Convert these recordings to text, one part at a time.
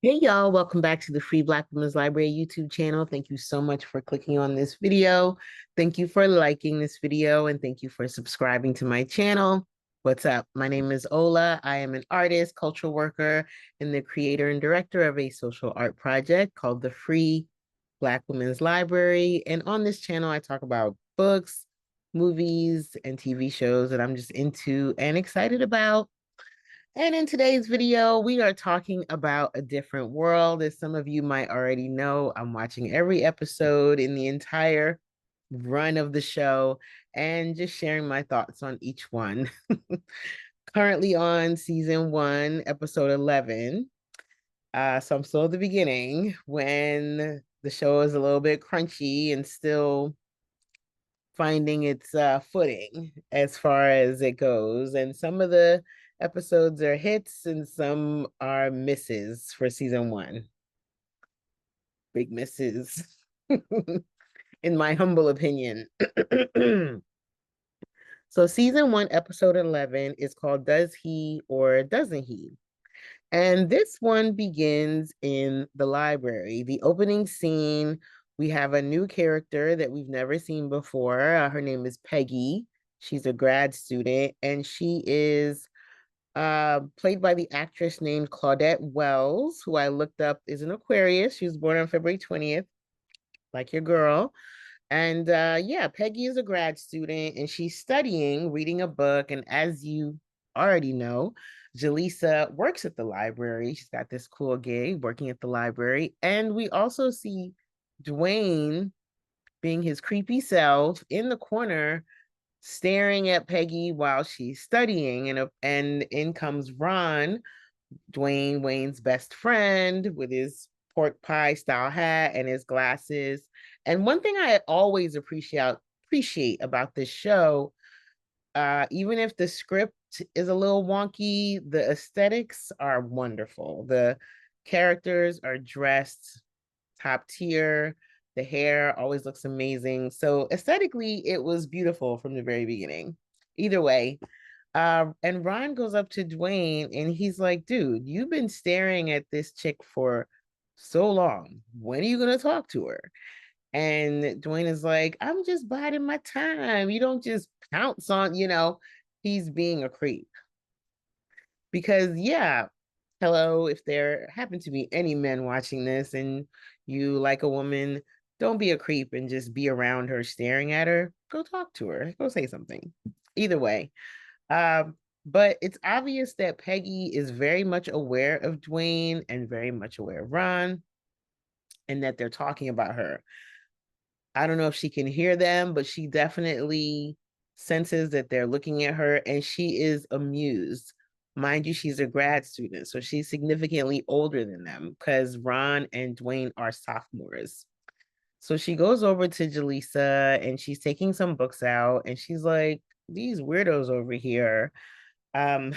Hey y'all, welcome back to the Free Black Women's Library YouTube channel. Thank you so much for clicking on this video. Thank you for liking this video and thank you for subscribing to my channel. What's up? My name is Ola. I am an artist, cultural worker, and the creator and director of a social art project called the Free Black Women's Library. And on this channel, I talk about books, movies, and TV shows that I'm just into and excited about. And in today's video, we are talking about A Different World. As some of you might already know, I'm watching every episode in the entire run of the show and just sharing my thoughts on each one. Currently on season 1, episode 11. So I'm still at the beginning when the show is a little bit crunchy and still finding its footing as far as it goes. And some of the episodes are hits and some are misses for season 1. Big misses, in my humble opinion. So, season 1, episode 11 is called Does He or Doesn't He? And this one begins in the library. The opening scene, we have a new character that we've never seen before. Her name is Peggy. She's a grad student, and she is played by the actress named Claudette Wells, who I looked up is an Aquarius. She was born on February 20th, like your girl. And yeah, Peggy is a grad student and she's studying, reading a book. And as you already know, Jaleesa works at the library. She's got this cool gig working at the library. And we also see Dwayne being his creepy self in the corner, staring at Peggy while she's studying. And in comes Ron, Wayne's best friend, with his pork pie style hat and his glasses. And one thing I always appreciate about this show, even if the script is a little wonky, the aesthetics are wonderful. The characters are dressed top tier. The hair always looks amazing. So aesthetically, it was beautiful from the very beginning. Either way, and Ron goes up to Dwayne and he's like, dude, you've been staring at this chick for so long. When are you going to talk to her? And Dwayne is like, I'm just biding my time. You don't just pounce on, he's being a creep. Because, yeah, hello, if there happen to be any men watching this and you like a woman, don't be a creep and just be around her staring at her. Go talk to her, go say something. Either way. But it's obvious that Peggy is very much aware of Dwayne and very much aware of Ron, and that they're talking about her. I don't know if she can hear them, but she definitely senses that they're looking at her and she is amused. Mind you, she's a grad student, so she's significantly older than them because Ron and Dwayne are sophomores. So she goes over to Jaleesa and she's taking some books out and she's like, these weirdos over here. Um,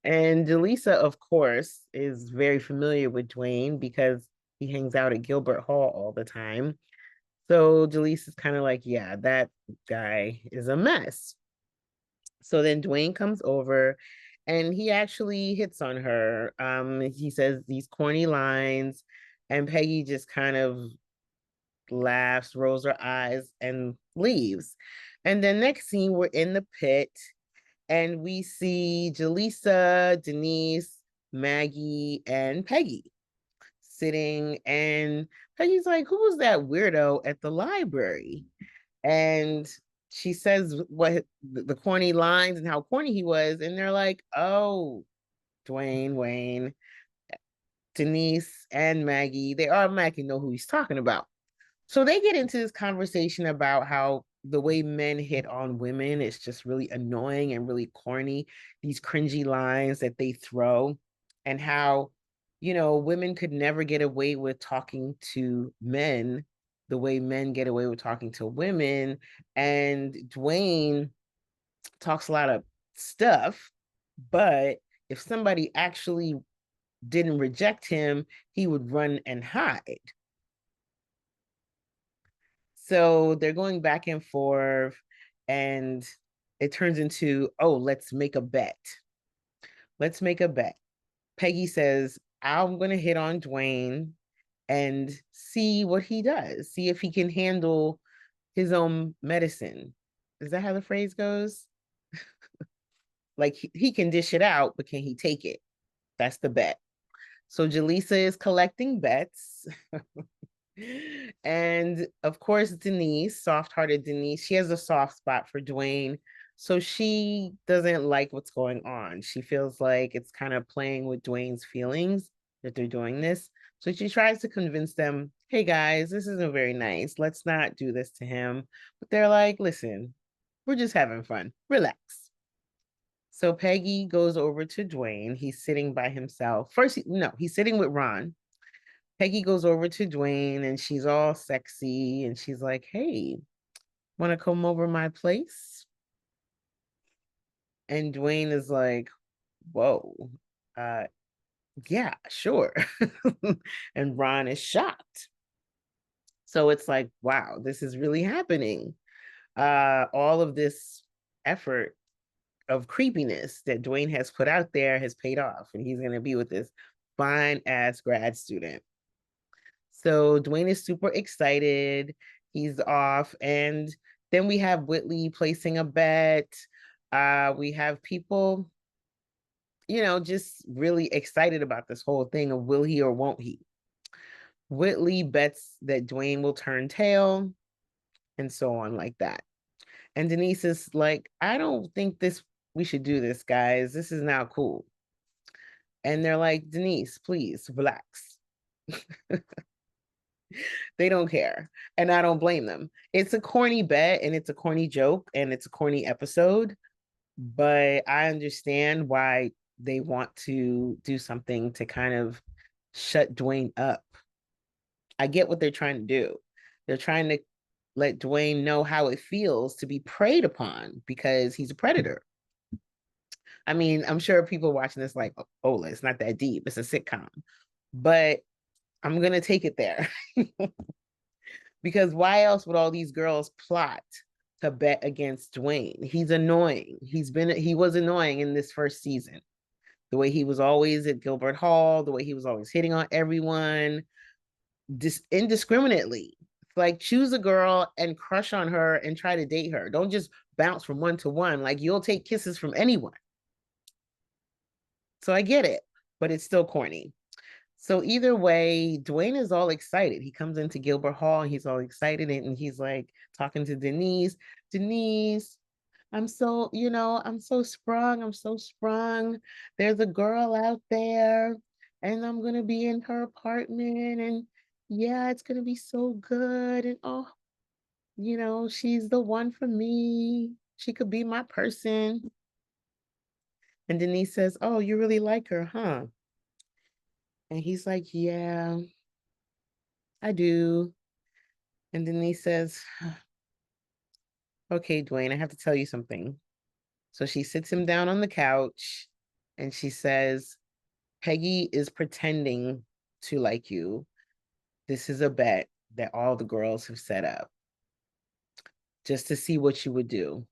And Jaleesa, of course, is very familiar with Dwayne because he hangs out at Gilbert Hall all the time. So Jaleesa's kind of like, yeah, that guy is a mess. So then Dwayne comes over and he actually hits on her. He says these corny lines, and Peggy just kind of laughs, rolls her eyes, and leaves. And then next scene, we're in the pit and we see Jaleesa, Denise, Maggie, and Peggy sitting. And Peggy's like, who was that weirdo at the library? And she says what the corny lines and how corny he was. And they're like, oh, Dwayne, Wayne, Denise, and Maggie, they automatically know who he's talking about. So they get into this conversation about how the way men hit on women is just really annoying and really corny, these cringy lines that they throw, and how, women could never get away with talking to men the way men get away with talking to women. And Dwayne talks a lot of stuff, but if somebody actually didn't reject him, he would run and hide. So they're going back and forth, and it turns into, oh, let's make a bet. Let's make a bet. Peggy says, I'm going to hit on Dwayne and see what he does, see if he can handle his own medicine. Is that how the phrase goes? Like he can dish it out, but can he take it? That's the bet. So Jaleesa is collecting bets. And of course, Denise, soft-hearted Denise, she has a soft spot for Dwayne. So she doesn't like what's going on. She feels like it's kind of playing with Dwayne's feelings that they're doing this. So she tries to convince them, hey guys, this isn't very nice. Let's not do this to him. But they're like, listen, we're just having fun. Relax. So Peggy goes over to Dwayne. He's sitting by himself. First, no, he's sitting with Ron. Peggy goes over to Dwayne and she's all sexy and she's like, hey, want to come over my place? And Dwayne is like, whoa, uh, yeah, sure. And Ron is shocked. So it's like, wow, this is really happening. All of this effort of creepiness that Dwayne has put out there has paid off, and he's going to be with this fine ass grad student. So Dwayne is super excited. He's off. And then we have Whitley placing a bet. We have people, just really excited about this whole thing of will he or won't he. Whitley bets that Dwayne will turn tail and so on like that. And Denise is like, I don't think we should do this, guys. This is not cool. And they're like, Denise, please relax. They don't care. And I don't blame them. It's a corny bet and it's a corny joke and it's a corny episode, but I understand why they want to do something to kind of shut Dwayne up. I get what they're trying to do. They're trying to let Dwayne know how it feels to be preyed upon because he's a predator. I mean, I'm sure people watching this like, oh, it's not that deep. It's a sitcom. But I'm going to take it there. Because why else would all these girls plot to bet against Dwayne? He's annoying. He was annoying in this first season. The way he was always at Gilbert Hall, the way he was always hitting on everyone, indiscriminately. Like choose a girl and crush on her and try to date her. Don't just bounce from one to one. Like you'll take kisses from anyone. So I get it, but it's still corny. So either way, Dwayne is all excited. He comes into Gilbert Hall and he's all excited and he's like talking to Denise. Denise, I'm so sprung. I'm so sprung. There's a girl out there and I'm going to be in her apartment and yeah, it's going to be so good. And oh, she's the one for me. She could be my person. And Denise says, oh, you really like her, huh? And he's like, yeah, I do. And Denise says, okay, Dwayne, I have to tell you something. So she sits him down on the couch and she says, Peggy is pretending to like you. This is a bet that all the girls have set up just to see what you would do.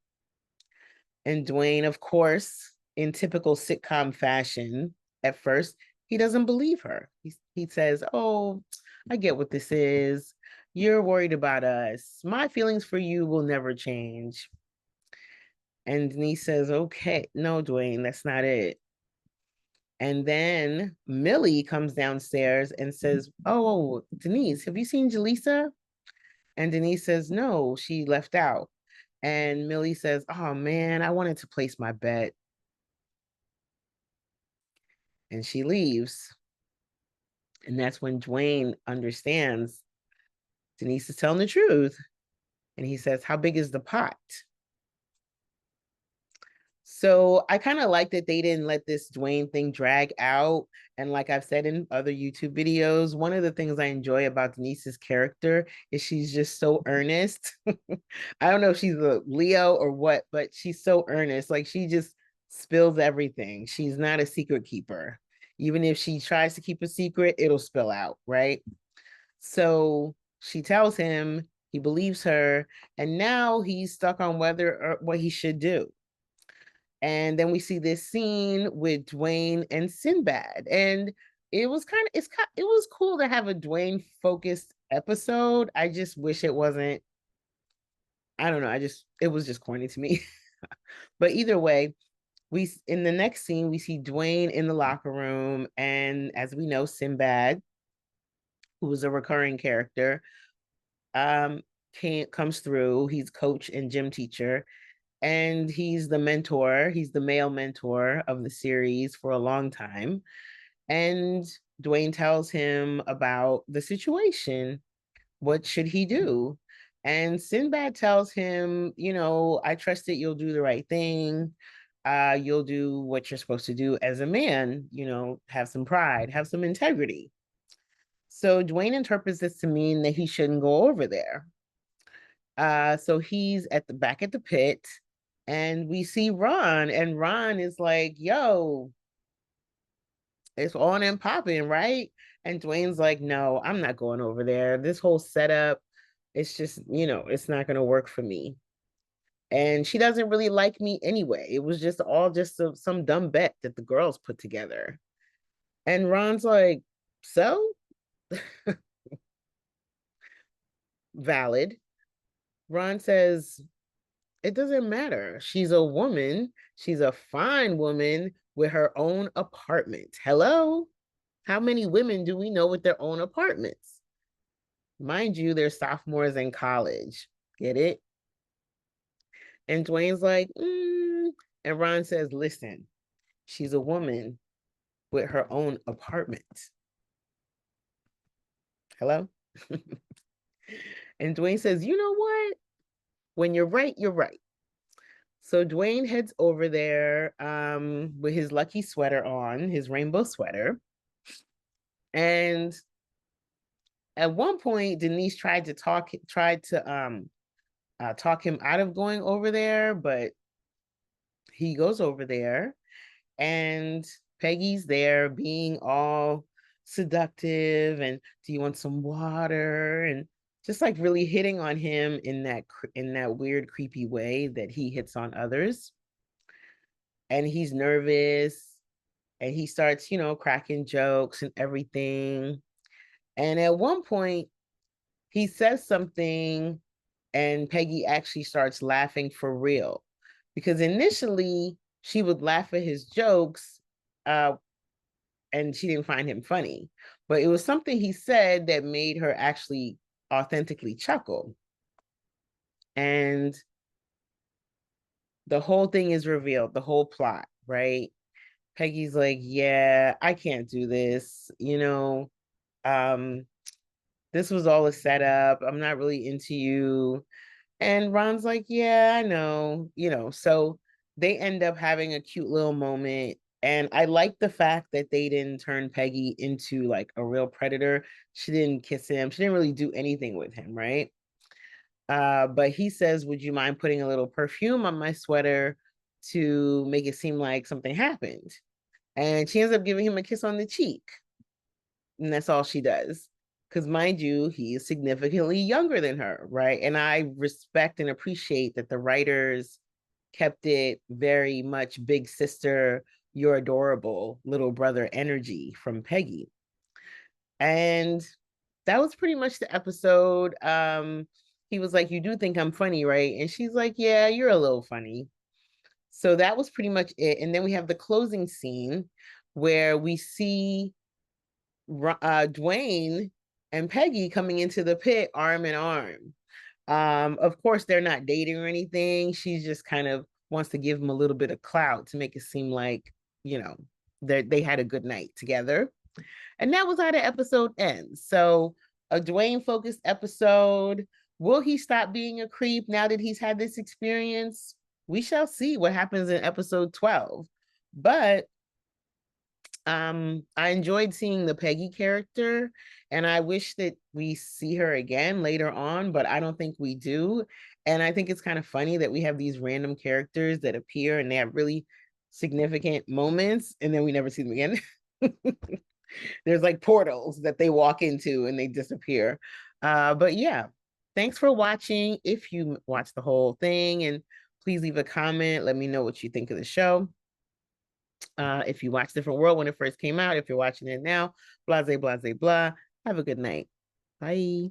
And Dwayne, of course, in typical sitcom fashion, at first, he doesn't believe her. He says, oh, I get what this is. You're worried about us. My feelings for you will never change. And Denise says, okay, no, Dwayne, that's not it. And then Millie comes downstairs and says, oh, Denise, have you seen Jaleesa? And Denise says, no, she left out. And Millie says, oh man, I wanted to place my bet. And she leaves. And that's when Dwayne understands Denise is telling the truth. And he says, how big is the pot? So I kind of like that they didn't let this Dwayne thing drag out. And like I've said in other YouTube videos, one of the things I enjoy about Denise's character is she's just so earnest. I don't know if she's a Leo or what, but she's so earnest. Like she just spills everything. She's not a secret keeper. Even if she tries to keep a secret, it'll spill out, right? So she tells him, he believes her, and now he's stuck on whether or what he should do. And then we see this scene with Dwayne and Sinbad. And it was it was cool to have a Dwayne focused episode. I just wish it wasn't, I don't know, it was just corny to me. But either way, we in the next scene we see Dwayne in the locker room, and as we know, Sinbad, who was a recurring character, um comes through. He's coach and gym teacher, and he's the mentor. He's the male mentor of the series for a long time. And Dwayne tells him about the situation. What should he do? And Sinbad tells him, I trust that you'll do the right thing. You'll do what you're supposed to do as a man, have some pride, have some integrity. So Dwayne interprets this to mean that he shouldn't go over there. So he's at the back at the pit, and we see Ron, and Ron is like, yo, it's on and popping, right? And Dwayne's like, no, I'm not going over there. This whole setup, it's just, it's not going to work for me. And she doesn't really like me anyway. It was just all just some dumb bet that the girls put together. And Ron's like, so? Valid. Ron says, it doesn't matter. She's a woman. She's a fine woman with her own apartment. Hello? How many women do we know with their own apartments? Mind you, they're sophomores in college. Get it? And Dwayne's like, And Ron says, listen, she's a woman with her own apartment. Hello? And Dwayne says, you know what? When you're right, you're right. So Dwayne heads over there with his lucky sweater on, his rainbow sweater. And at one point, Denise tried to talk him out of going over there, but he goes over there, and Peggy's there being all seductive, and do you want some water, and just like really hitting on him in that weird creepy way that he hits on others. And he's nervous, and he starts cracking jokes and everything. And at one point he says something, and Peggy actually starts laughing for real, because initially she would laugh at his jokes, and she didn't find him funny, but it was something he said that made her actually authentically chuckle. And the whole thing is revealed, the whole plot, right? Peggy's like, yeah, I can't do this, um this was all a setup, I'm not really into you. And Ron's like, yeah, I know, so they end up having a cute little moment. And I like the fact that they didn't turn Peggy into like a real predator. She didn't kiss him. She didn't really do anything with him, right? But he says, would you mind putting a little perfume on my sweater to make it seem like something happened? And she ends up giving him a kiss on the cheek. And that's all she does. Because mind you, he is significantly younger than her, right? And I respect and appreciate that the writers kept it very much big sister, you're adorable, little brother energy from Peggy. And that was pretty much the episode. He was like, you do think I'm funny, right? And she's like, yeah, you're a little funny. So that was pretty much it. And then we have the closing scene where we see Dwayne and Peggy coming into the pit arm in arm. Of course, they're not dating or anything. She just kind of wants to give him a little bit of clout to make it seem like, they had a good night together. And that was how the episode ends. So a Dwayne focused episode. Will he stop being a creep now that he's had this experience? We shall see what happens in episode 12. But I enjoyed seeing the Peggy character, and I wish that we see her again later on, but I don't think we do. And I think it's kind of funny that we have these random characters that appear and they have really significant moments, and then we never see them again. There's like portals that they walk into and they disappear. But yeah, thanks for watching. If you watch the whole thing, and Please leave a comment. Let me know what you think of the show. If you watched Different World when it first came out, if you're watching it now, blase, blase, blah. Have a good night. Bye.